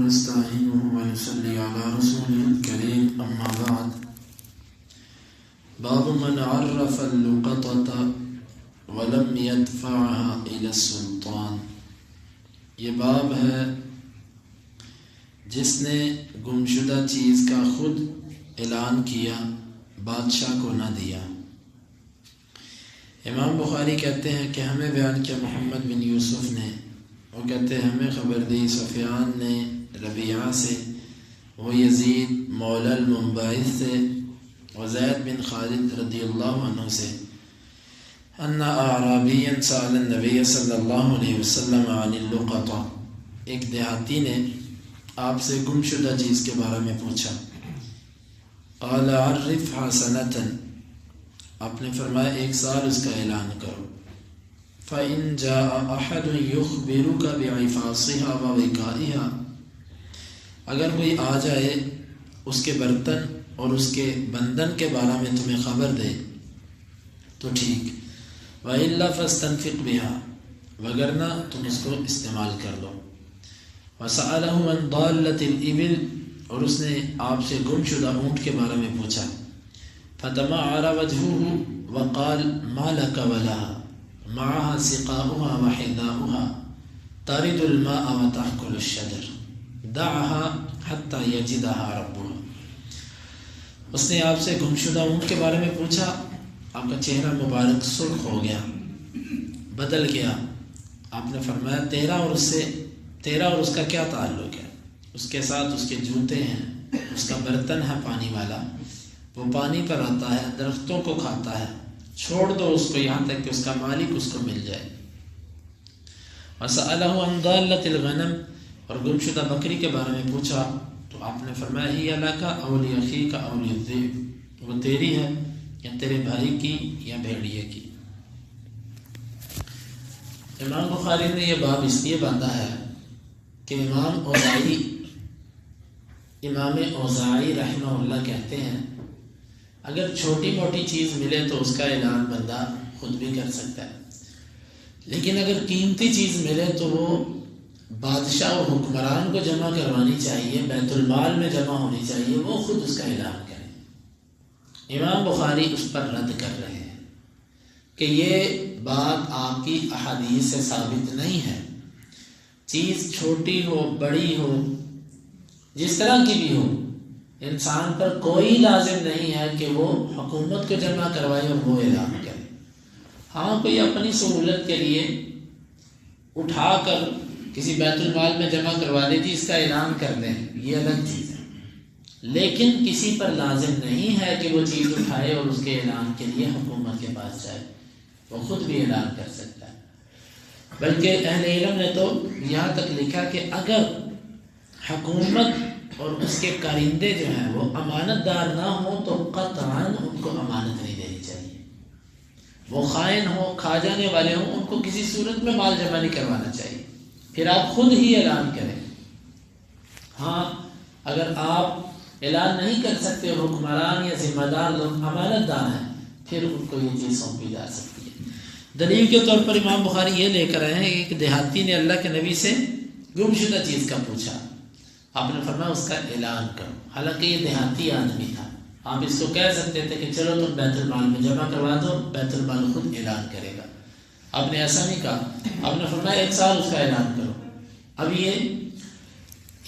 ونستعينه ونصلي على رسوله الكريم أما بعد. باب من عرف اللقطة ولم يدفعها إلى السلطان. یہ باب ہے جس نے گمشدہ چیز کا خود اعلان کیا، بادشاہ کو نہ دیا. امام بخاری کہتے ہیں کہ ہمیں بیان کیا محمد بن یوسف نے، وہ کہتے ہیں ہمیں خبر دی سفیان نے ربیعہ سے، وہ یزید مولا المنبعث سے، وزید بن خالد رضی اللہ عنہ سے، ان اعرابیا سأل النبی صلی اللہ علیہ وسلم عن اللقطہ، ایک دیہاتی نے آپ سے گمشدہ چیز کے بارے میں پوچھا. قال عرفها سنة، آپ نے فرمایا ایک سال اس کا اعلان کرو. فإن جاء أحد يخبرك بعفاصها ووقائها، اگر کوئی آ جائے اس کے برتن اور اس کے بندن کے بارے میں تمہیں خبر دے تو ٹھیک، وإلا فاستنفق بها، وگرنہ تم اس کو استعمال کر لو. وسأله عن ضالة الإبل، اور اس نے آپ سے گم شدہ اونٹ کے بارے میں پوچھا. فتمعر وجهه وقال ما لك ولها معها سقاؤها وحذاؤها ترد الماء وتأكل الشجر دعها حتى يجدها ربها. اس نے آپ سے گمشدہ اونٹ کے بارے میں پوچھا، آپ کا چہرہ مبارک سرخ ہو گیا، بدل گیا. آپ نے فرمایا تیرا اور اس کا کیا تعلق ہے؟ اس کے ساتھ اس کے جوتے ہیں، اس کا برتن ہے پانی والا، وہ پانی پر آتا ہے، درختوں کو کھاتا ہے، چھوڑ دو اس کو یہاں تک کہ اس کا مالک اس کو مل جائے. وسألہ عن ضالة الغنم، اور گمشدہ بکری کے بارے میں پوچھا تو آپ نے فرمایا ہی لک او لأخیک او للذئب، وہ تیری ہے یا تیرے بھائی کی یا بھیڑیے کی. امام بخاری نے یہ باب اس لیے باندھا ہے کہ امام اوزاعی رحمہ اللہ کہتے ہیں اگر چھوٹی موٹی چیز ملے تو اس کا اعلان بندہ خود بھی کر سکتا ہے، لیکن اگر قیمتی چیز ملے تو وہ بادشاہ اور حکمران کو جمع کروانی چاہیے، بیت المال میں جمع ہونی چاہیے، وہ خود اس کا اعلان کریں. امام بخاری اس پر رد کر رہے ہیں کہ یہ بات آپ کی احادیث سے ثابت نہیں ہے. چیز چھوٹی ہو بڑی ہو جس طرح کی بھی ہو، انسان پر کوئی لازم نہیں ہے کہ وہ حکومت کو جمع کروائے اور وہ اعلان کرے. ہاں کوئی اپنی سہولت کے لیے اٹھا کر کسی بیت المال میں جمع کروا دے جی اس کا اعلان کر دیں، یہ الگ چیز ہے، لیکن کسی پر لازم نہیں ہے کہ وہ چیز اٹھائے اور اس کے اعلان کے لیے حکومت کے پاس جائے، وہ خود بھی اعلان کر سکتا ہے. بلکہ اہل علم نے تو یہاں تک لکھا کہ اگر حکومت اور اس کے کارندے جو ہیں وہ امانت دار نہ ہوں تو قطعاً ان کو امانت نہیں دینی چاہیے. وہ خائن ہوں، کھا جانے والے ہوں، ان کو کسی صورت میں مال جمع نہیں کروانا چاہیے. پھر آپ خود ہی اعلان کریں. ہاں اگر آپ اعلان نہیں کر سکتے، حکمران یا ذمہ دار لوگ امانت دار ہیں، پھر ان کو یہ چیز سونپی جا سکتی ہے. دلیل کے طور پر امام بخاری یہ لے کر آئے ہیں ایک دیہاتی نے اللہ کے نبی سے گمشدہ چیز کا پوچھا، آپ نے فرمایا اس کا اعلان کرو. حالانکہ یہ دیہاتی آدمی تھا، آپ اس کو کہہ سکتے تھے کہ چلو تم بیت المال میں جمع کروا دو، بیت المال خود اعلان کرے گا. آپ نے ایسا نہیں کہا، آپ نے فرمایا ایک سال اس کا اعلان کرو. اب یہ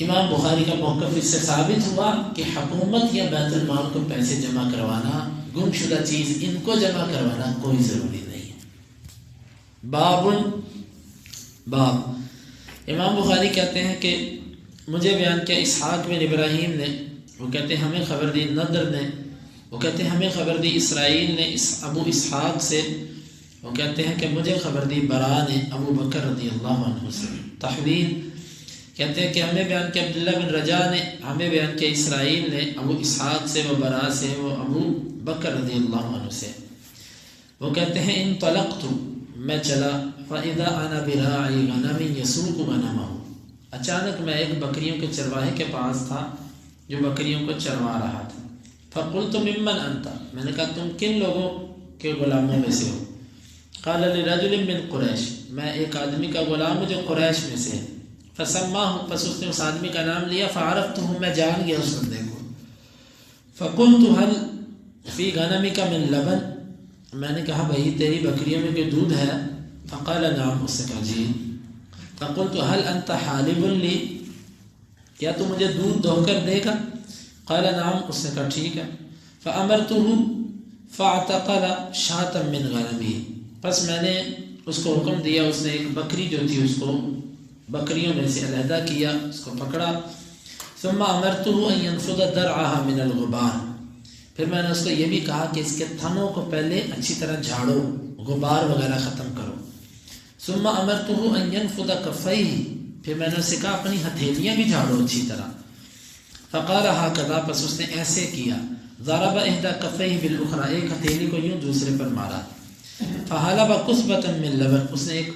امام بخاری کا موقف اس سے ثابت ہوا کہ حکومت یا بیت المال کو پیسے جمع کروانا، گمشدہ چیز ان کو جمع کروانا کوئی ضروری نہیں ہے. باب امام بخاری کہتے ہیں کہ مجھے بیان کیا اسحاق بن ابراہیم نے، وہ کہتے ہیں ہمیں خبر دی نضر نے، وہ کہتے ہیں ہمیں خبر دی اسرائیل نے ابو اسحاق سے، وہ کہتے ہیں کہ مجھے خبر دی برا نے ابو بکر رضی اللہ عنہ سے. تحویل کہتے ہیں کہ ہمیں بیان کیا عبداللہ بن رجا نے، ہمیں بیان کیا اسرائیل نے ابو اسحاق سے، وہ برا سے، وہ ابو بکر رضی اللہ عنہ سے. وہ کہتے ہیں انطلقت، میں چلا، فاذا انا براعی غنم یسوق غنمہ، اچانک میں ایک بکریوں کے چرواہے کے پاس تھا جو بکریوں کو چروا رہا تھا. فقلت ممن انت، میں نے کہا تم کن لوگوں کے غلاموں میں سے ہو؟ قال لرجل من قریش، میں ایک آدمی کا غلام ہوں جو قریش میں سے ہے. فسماہ، پس اس نے اس آدمی کا نام لیا، فعرفتہ، میں جان گیا اس بندے کو، فقلت هل فی غنمک من لبن، میں نے کہا بھائی تیری بکریوں میں کوئی دودھ ہے؟ فقال نعم، اس نے کہا جی۔ فقلت هل انت حالب لی، کیا تو مجھے دودھ دو کر دے گا؟ قال نعم، اس نے کہا ٹھیک ہے۔ فامرته فاعتقل شاة من غنمه، پس میں نے اس کو حکم دیا، اس نے ایک بکری جو تھی اس کو بکریوں میں سے علیحدہ کیا، اس کو پکڑا۔ ثم امرته ان ينفض درعها من الغبار، پھر میں نے اس کو یہ بھی کہا کہ اس کے تھنوں کو پہلے اچھی طرح جھاڑو، غبار وغیرہ ختم کرو۔ ثم امرته ان ينفض كفيه، پھر میں نے اسے کہا اپنی ہتھیلیاں بھی جھاڑو اچھی طرح۔ فقال هكذا، پس اس نے ایسے کیا، ضرب احدى كفيه بالاخرى، ایک ہتھیلی کو یوں دوسرے پر مارا۔ فحلب كثبة من لبن، اس نے ایک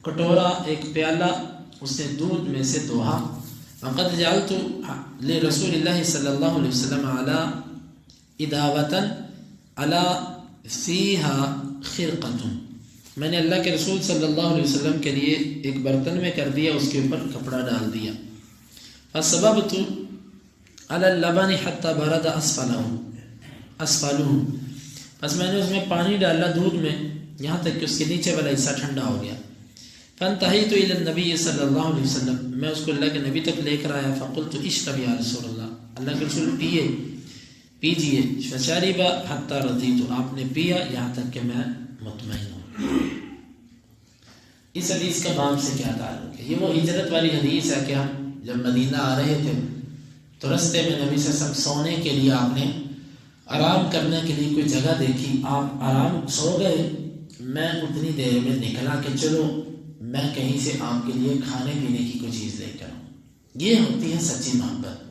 کٹورا، ایک پیالہ اس نے دودھ میں سے دوہا۔ وقد جعلت لرسول اللہ صلی اللہ علیہ وسلم على اداوة على فيها خرقة، میں نے اللہ کے رسول صلی اللہ علیہ وسلم کے لیے ایک برتن میں کر دیا، اس کے اوپر کپڑا ڈال دیا۔ فصببت على اللبن حتى برد اسفلہ، بس میں نے اس میں پانی ڈالا دودھ میں یہاں تک کہ اس کے نیچے والا حصہ ٹھنڈا ہو گیا۔ فانتہیت الی النبی صلی اللہ علیہ وسلم، میں اس کو اللہ کے نبی تک لے کر آیا۔ فقلت اشرب یا رسول اللہ، اللہ کے رسول پیجئے۔ فشرب حتی رضیت، آپ نے پیا یہاں تک کہ میں مطمئن ہوں۔ اس حدیث کا باب سے کیا تعلق ہے؟ یہ وہ ہجرت والی حدیث ہے کہ ہم جب مدینہ آ رہے تھے تو رستے میں نبی صلی اللہ علیہ وسلم سونے کے لیے، آپ نے آرام کرنے کے لیے کوئی جگہ دیکھی، آپ آرام سو گئے، میں اتنی دیر میں نکلا کہ چلو میں کہیں سے آپ کے لیے کھانے پینے کی کوئی چیز لے کر آؤں۔ یہ ہوتی ہے سچی محبت،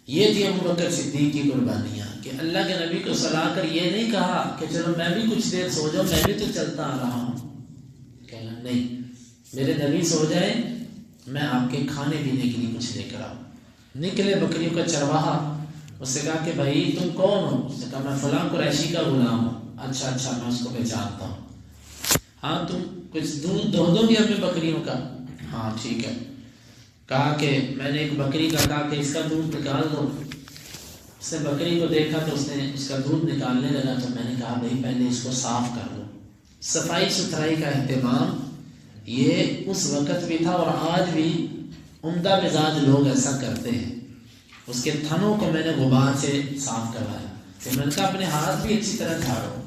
یہ تھی ابو بکر صدیق کی قربانیاں کہ اللہ کے نبی کو سلا کر یہ نہیں کہا کہ چلو میں بھی کچھ دیر سو جاؤں، میں بھی تو چلتا آ رہا ہوں، کہنا نہیں، میرے نبی سو جائے میں آپ کے کھانے پینے کے لیے کچھ لے کر آؤں۔ نکلے بکریوں کا چرواہا، اس سے کہا کہ بھائی تم کون ہو؟ اس نے کہا میں فلاں قریشی کا غلام ہوں۔ اچھا میں اس کو پہچانتا ہوں۔ ہاں تم کچھ دودھ دو گے ہمیں بکریوں کا؟ ہاں ٹھیک ہے۔ کہا کہ میں نے ایک بکری کا کہا کہ اس کا دودھ نکال دو۔ اس نے بکری کو دیکھا تو اس نے اس کا دودھ نکالنے لگا، تو میں نے کہا بھائی پہلے اس کو صاف کر دو۔ صفائی ستھرائی کا اہتمام یہ اس وقت بھی تھا اور آج بھی عمدہ مزاج لوگ ایسا کرتے ہیں۔ اس کے تھنوں کو میں نے غبار سے صاف کروایا، پھر میں نے کہا اپنے ہاتھ بھی اچھی طرح جھاڑو،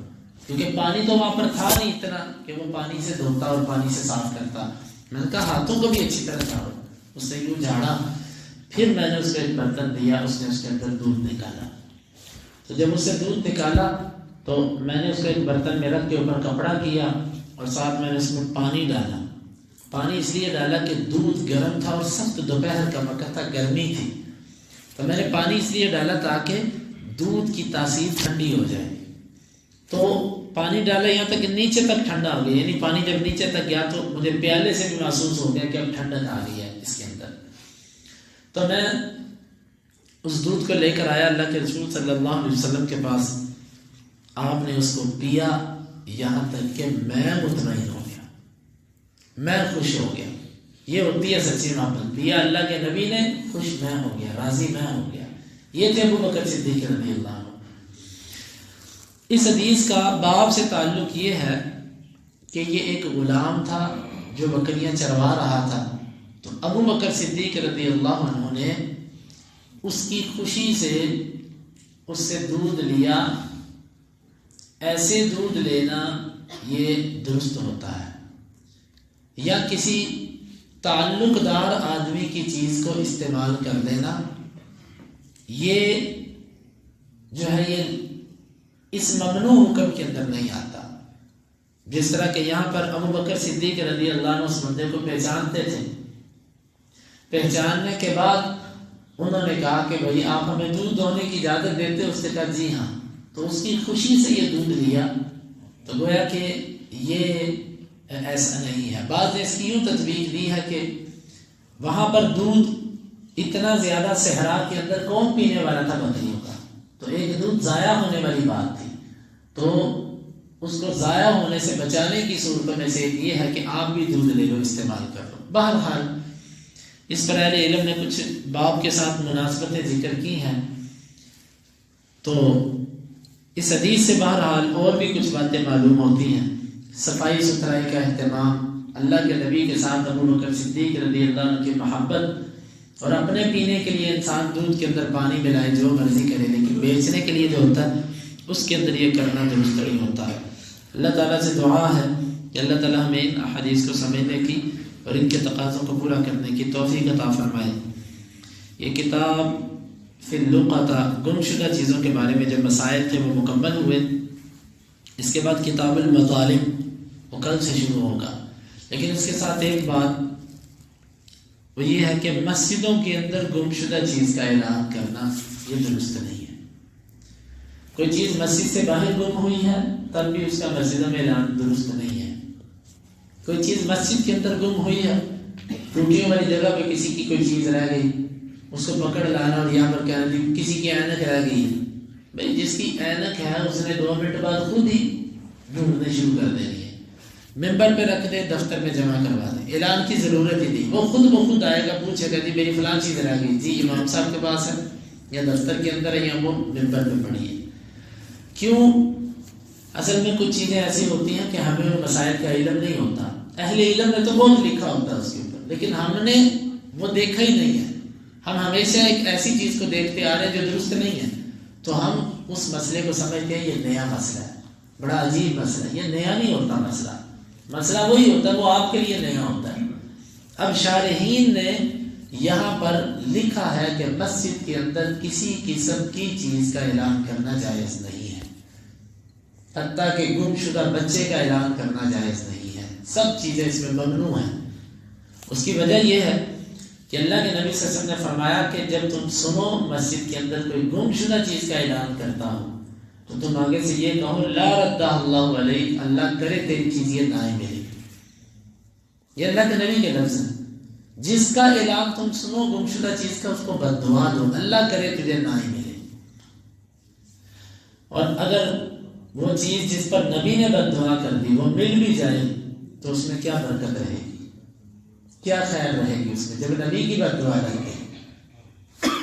کیونکہ پانی تو وہاں پر تھا نہیں اتنا کہ وہ پانی سے دھوتا اور پانی سے صاف کرتا۔ میں نے کہا ہاتھوں کو بھی اچھی طرح جھاڑو۔ اس نے یوں جھاڑا، پھر میں نے اس کو ایک برتن دیا، اس نے اس کے اندر دودھ نکالا۔ تو جب اس سے دودھ نکالا تو میں نے اس کو ایک برتن میں رکھ کے اوپر کپڑا کیا اور ساتھ میں نے اس میں پانی ڈالا۔ پانی اس لیے ڈالا کہ دودھ گرم تھا اور سخت دوپہر کا وقت تھا، گرمی تھی، تو میں نے پانی اس لیے ڈالا تاکہ دودھ کی تاثیر ٹھنڈی ہو جائے۔ تو پانی ڈالا یہاں تک کہ نیچے تک ٹھنڈا ہو گیا، یعنی پانی جب نیچے تک گیا تو مجھے پیالے سے بھی محسوس ہو گیا کہ اب ٹھنڈک آ گئی ہے اس کے اندر۔ تو میں اس دودھ کو لے کر آیا اللہ کے رسول صلی اللہ علیہ وسلم کے پاس۔ آپ نے اس کو پیا یہاں تک کہ میں مطمئن ہو گیا، میں خوش ہو گیا۔ یہ ہوتی ہے سچی محبت، پیا اللہ کے نبی نے، خوش میں ہو گیا، راضی میں ہو گیا۔ یہ تھے ابو بکر صدیق رضی اللہ عنہ۔ اس حدیث کا باب سے تعلق یہ ہے کہ یہ ایک غلام تھا جو بکریاں چروا رہا تھا، تو ابو بکر صدیق رضی اللہ عنہ نے اس کی خوشی سے اس سے دودھ لیا۔ ایسے دودھ لینا یہ درست ہوتا ہے، یا کسی تعلق دار آدمی کی چیز کو استعمال کر لینا یہ جو ہے یہ اس ممنوع حکم کے اندر نہیں آتا۔ جس طرح کہ یہاں پر ابو بکر صدیق رضی اللہ عنہ اس بندے کو پہچانتے تھے، پہچاننے کے بعد انہوں نے کہا کہ بھائی آپ ہمیں دودھ دونے کی اجازت دیتے؟ اس نے کہا جی ہاں۔ تو اس کی خوشی سے یہ دودھ لیا، تو گویا کہ یہ ایسا نہیں ہے۔ بعض نے اس کی یوں تطبیق دی ہے کہ وہاں پر دودھ اتنا زیادہ صحرا کے اندر کون پینے والا تھا بکریوں کا، تو ایک دودھ ضائع ہونے والی بات تھی، تو اس کو ضائع ہونے سے بچانے کی صورتوں میں سے یہ ہے کہ آپ بھی دودھ لے لو، استعمال کر لو۔ بہرحال اس پر اہل علم نے کچھ باب کے ساتھ مناسبتیں ذکر کی ہیں، تو اس حدیث سے بہرحال اور بھی کچھ باتیں معلوم ہوتی ہیں۔ صفائی ستھرائی کا اہتمام، اللہ کے نبی کے ساتھ ابو بکر صدیق رضی اللہ عنہ کی محبت، اور اپنے پینے کے لیے انسان دودھ کے اندر پانی ملائے جو مرضی کرے، لیکن بیچنے کے لیے جو ہوتا ہے اس کے اندر یہ کرنا درست نہیں ہوتا ہے۔ اللہ تعالیٰ سے دعا ہے کہ اللہ تعالیٰ ہمیں ان احادیث کو سمجھنے کی اور ان کے تقاضوں کو پورا کرنے کی توفیق عطا فرمائے۔ یہ کتاب فی اللقطہ، گم شدہ چیزوں کے بارے میں جو مسائل تھے وہ مکمل ہوئے۔ اس کے بعد کتاب المظالم وہ کل سے شروع ہوگا، لیکن اس کے ساتھ ایک بات وہ یہ ہے کہ مسجدوں کے اندر گم شدہ چیز کا اعلان کرنا یہ درست نہیں ہے۔ کوئی چیز مسجد سے باہر گم ہوئی ہے تب بھی اس کا مسجدوں میں اعلان درست نہیں ہے۔ کوئی چیز مسجد کے اندر گم ہوئی ہے، ٹوٹیوں والی جگہ پہ کسی کی کوئی چیز رہ گئی، اس کو پکڑ لانا اور یہاں پر کہنا کسی کی اینک رہ گئی ہے، بھائی جس کی اینک ہے اس نے 2 منٹ بعد خود ہی ڈھونڈنے شروع کر دینی ہے، ممبر پہ رکھ دے، دفتر میں جمع کروا دے، اعلان کی ضرورت ہی نہیں، وہ خود بخود آئے گا، پوچھے گا جی میری فلاں چیز رہ گئی، جی امام صاحب کے پاس ہے یا دفتر کے اندر ہے یا وہ ممبر پہ پڑی ہے۔ کیوں؟ اصل میں کچھ چیزیں ایسی ہوتی ہیں کہ ہمیں ان مسائل کا علم نہیں ہوتا، اہل علم نے تو بہت لکھا ہوتا ہے اس کے اوپر، لیکن ہم نے وہ دیکھا ہی نہیں ہے۔ ہم ہمیشہ ایک ایسی چیز کو دیکھتے آ رہے ہیں جو درست نہیں ہے، تو ہم اس مسئلے کو سمجھتے ہیں یہ نیا مسئلہ ہے، بڑا عجیب مسئلہ ہے۔ یہ نیا نہیں ہوتا مسئلہ، مسئلہ وہی ہوتا ہے وہ آپ کے لیے نیا ہوتا ہے۔ اب شارحین نے یہاں پر لکھا ہے کہ مسجد کے اندر کسی قسم کی چیز کا اعلان کرنا جائز نہیں ہے، حتیٰ کہ گم شدہ بچے کا اعلان کرنا جائز نہیں ہے، سب چیزیں اس میں ممنوع ہیں۔ اس کی وجہ یہ ہے کہ اللہ کے نبی صلی اللہ علیہ وسلم نے فرمایا کہ جب تم سنو مسجد کے اندر کوئی گم شدہ چیز کا اعلان کرتا ہو تو تم آگے سے یہ کہو لا ردہ اللہ علیہ، اللہ کرے تیری چیز یہ نہ ملے۔ یہ اللہ کے نبی کے لفظ ہیں، جس کا اعلان تم سنو گم شدہ چیز کا اس کو بد دعا دو، اللہ کرے تجھے نہ ملے۔ اور اگر وہ چیز جس پر نبی نے بد دعا کر دی وہ مل بھی جائے تو اس میں کیا برکت رہے گی، کیا خیر رہے گی اس میں، جب نبی کی بد دعا لگے۔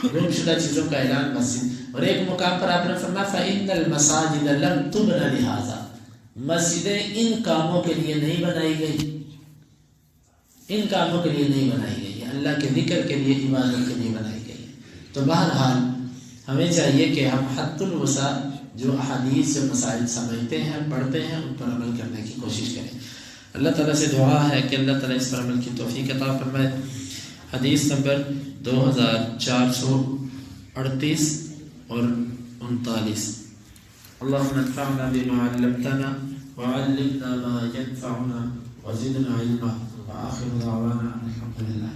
گم شدہ چیزوں کا اعلان مسجد، اور ایک مقام پر آپ نے فرمایا فَإِنَّ الْمَسَاجِدَ لَمْ تُبْنَ لِهَٰذَا، مسجدیں ان کاموں کے لیے نہیں بنائی گئی، ان کاموں کے لیے نہیں بنائی گئی ہے، اللہ کے ذکر کے لیے، عبادت کے لیے بنائی گئی ہے۔ تو بہرحال ہمیں چاہیے کہ ہم حد الوسع جو احادیث سے مسائل سمجھتے ہیں پڑھتے ہیں ان پر عمل کرنے کی کوشش کریں۔ اللہ تعالیٰ سے دعا ہے کہ اللہ تعالیٰ اس پر عمل کی توفیق عطا فرمائے۔ حدیث نمبر 2438 اور 39۔ اللهم انفعنا بما علمتنا وعلمنا ما ينفعنا وزدنا علما، وآخر دعوانا الحمد لله۔